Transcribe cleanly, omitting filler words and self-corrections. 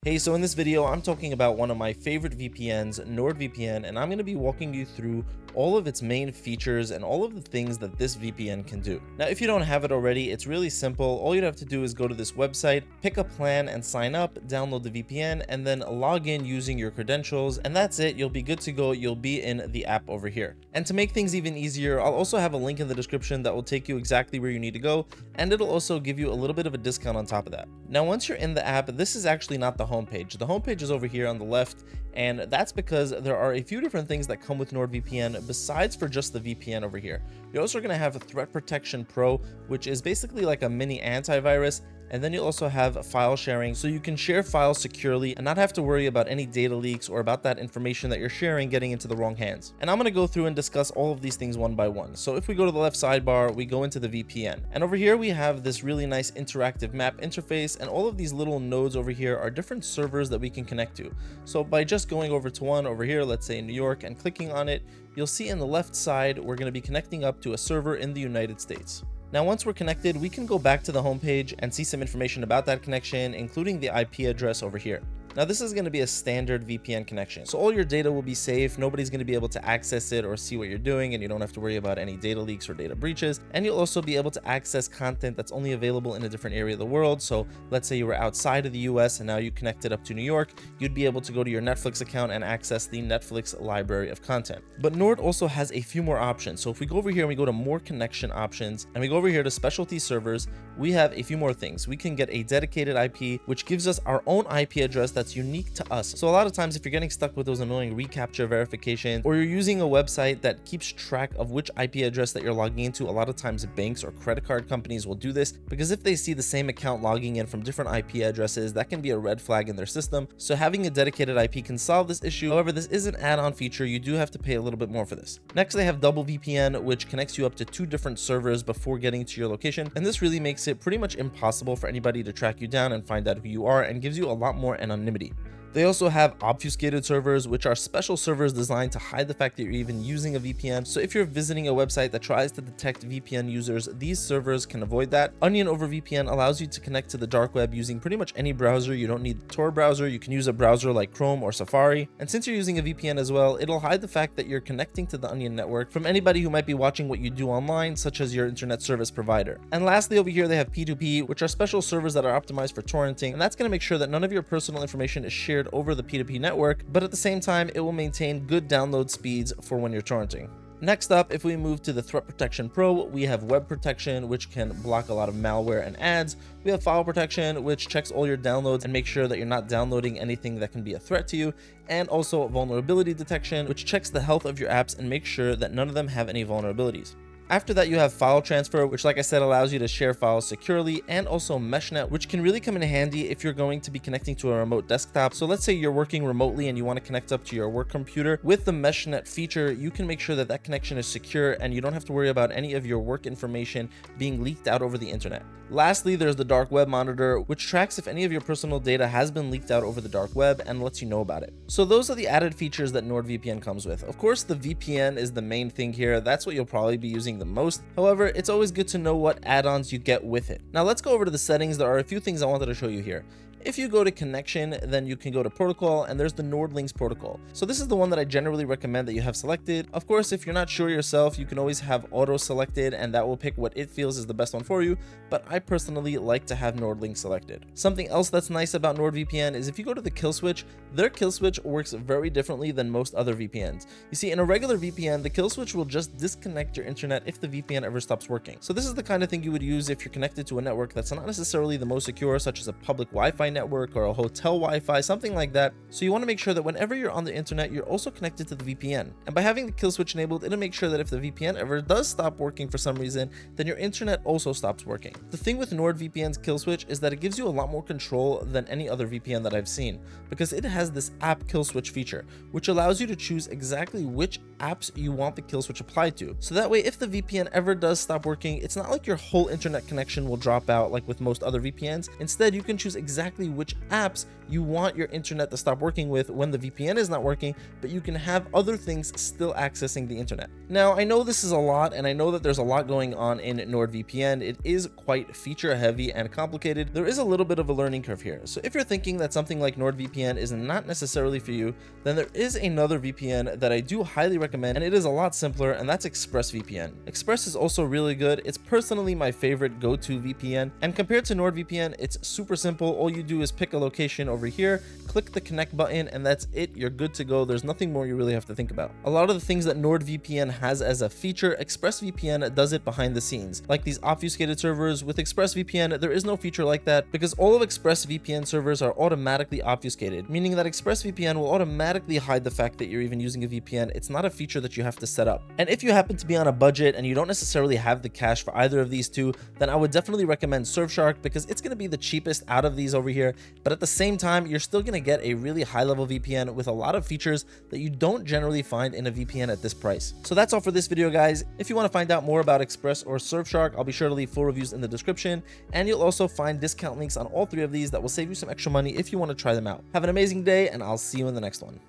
Hey, so in this video, I'm talking about one of my favorite VPNs, NordVPN, and I'm going to be walking you through all of its main features and all of the things that this VPN can do. Now, if you don't have it already, it's really simple. All you'd have to do is go to this website, pick a plan and sign up, download the VPN, and then log in using your credentials, and that's it. You'll be good to go. You'll be in the app over here. And to make things even easier, I'll also have a link in the description that will take you exactly where you need to go, and it'll also give you a little bit of a discount on top of that. Now, once you're in the app, this is actually not the homepage. The homepage is over here on the left, and that's because there are a few different things that come with NordVPN besides for just the VPN over here. You're also going to have a Threat Protection Pro, which is basically like a mini antivirus. And then you'll also have file sharing, so you can share files securely and not have to worry about any data leaks or about that information that you're sharing getting into the wrong hands. And I'm going to go through and discuss all of these things one by one. So if we go to the left sidebar, we go into the VPN. And over here we have this really nice interactive map interface, and all of these little nodes over here are different servers that we can connect to. So by just going over to one over here, let's say New York, and clicking on it, you'll see in the left side we're going to be connecting up to a server in the United States. Now, once we're connected, we can go back to the homepage and see some information about that connection, including the IP address over here. Now, this is going to be a standard VPN connection, so all your data will be safe. Nobody's going to be able to access it or see what you're doing, and you don't have to worry about any data leaks or data breaches. And you'll also be able to access content that's only available in a different area of the world. So let's say you were outside of the US and now you connected up to New York, you'd be able to go to your Netflix account and access the Netflix library of content. But Nord also has a few more options. So if we go over here and we go to more connection options and we go over here to specialty servers, we have a few more things. We can get a dedicated IP, which gives us our own IP address that's unique to us. So a lot of times if you're getting stuck with those annoying reCAPTCHA verifications, or you're using a website that keeps track of which IP address that you're logging into, a lot of times banks or credit card companies will do this because if they see the same account logging in from different IP addresses, that can be a red flag in their system. So having a dedicated IP can solve this issue. However, this is an add-on feature. You do have to pay a little bit more for this. Next, they have double VPN, which connects you up to 2 different servers before getting to your location. And this really makes it pretty much impossible for anybody to track you down and find out who you are, and gives you a lot more anonymity. They also have obfuscated servers, which are special servers designed to hide the fact that you're even using a VPN. So if you're visiting a website that tries to detect VPN users, these servers can avoid that. Onion over VPN allows you to connect to the dark web using pretty much any browser. You don't need the Tor browser. You can use a browser like Chrome or Safari. And since you're using a VPN as well, it'll hide the fact that you're connecting to the Onion network from anybody who might be watching what you do online, such as your internet service provider. And lastly, over here, they have P2P, which are special servers that are optimized for torrenting. And that's going to make sure that none of your personal information is shared over the P2P network, but at the same time, it will maintain good download speeds for when you're torrenting. Next up, if we move to the Threat Protection Pro, we have web protection, which can block a lot of malware and ads. We have file protection, which checks all your downloads and makes sure that you're not downloading anything that can be a threat to you. And also vulnerability detection, which checks the health of your apps and makes sure that none of them have any vulnerabilities. After that, you have file transfer, which, like I said, allows you to share files securely, and also meshnet, which can really come in handy if you're going to be connecting to a remote desktop. So let's say you're working remotely and you want to connect up to your work computer. With the meshnet feature, you can make sure that that connection is secure and you don't have to worry about any of your work information being leaked out over the internet. Lastly, there's the dark web monitor, which tracks if any of your personal data has been leaked out over the dark web and lets you know about it. So those are the added features that NordVPN comes with. Of course, the VPN is the main thing here. That's what you'll probably be using the most. However, it's always good to know what add-ons you get with it. Now let's go over to the settings. There are a few things I wanted to show you here. If you go to connection, then you can go to protocol, and there's the NordLynx protocol. So this is the one that I generally recommend that you have selected. Of course, if you're not sure yourself, you can always have auto selected, and that will pick what it feels is the best one for you. But I personally like to have NordLynx selected. Something else that's nice about NordVPN is if you go to the kill switch, their kill switch works very differently than most other VPNs. You see, in a regular VPN, the kill switch will just disconnect your internet if the VPN ever stops working. So this is the kind of thing you would use if you're connected to a network that's not necessarily the most secure, such as a public Wi-Fi network or a hotel Wi-Fi, something like that. So you want to make sure that whenever you're on the internet, you're also connected to the VPN. And by having the kill switch enabled, it'll make sure that if the VPN ever does stop working for some reason, then your internet also stops working. The thing with NordVPN's kill switch is that it gives you a lot more control than any other VPN that I've seen, because it has this app kill switch feature, which allows you to choose exactly which apps you want the kill switch applied to. So that way, if the VPN ever does stop working, it's not like your whole internet connection will drop out like with most other VPNs. Instead, you can choose exactly which apps you want your internet to stop working with when the VPN is not working, but you can have other things still accessing the internet. Now, I know this is a lot, and I know that there's a lot going on in NordVPN. It is quite feature heavy and complicated. There is a little bit of a learning curve here. So if you're thinking that something like NordVPN is not necessarily for you, then there is another VPN that I do highly recommend, and it is a lot simpler, and that's ExpressVPN. Express is also really good. It's personally my favorite go-to VPN, and compared to NordVPN, it's super simple. All you do is pick a location over here, click the connect button, and that's it. You're good to go. There's nothing more you really have to think about. A lot of the things that NordVPN has as a feature, ExpressVPN does it behind the scenes. Like these obfuscated servers, with ExpressVPN, there is no feature like that because all of ExpressVPN servers are automatically obfuscated, meaning that ExpressVPN will automatically hide the fact that you're even using a VPN. It's not a feature that you have to set up. And if you happen to be on a budget and you don't necessarily have the cash for either of these two, then I would definitely recommend Surfshark because it's going to be the cheapest out of these over here. But at the same time, you're still going to get a really high-level VPN with a lot of features that you don't generally find in a VPN at this price. So that's all for this video, guys. If you want to find out more about Express or Surfshark, I'll be sure to leave full reviews in the description, and you'll also find discount links on all three of these that will save you some extra money if you want to try them out. Have an amazing day, and I'll see you in the next one.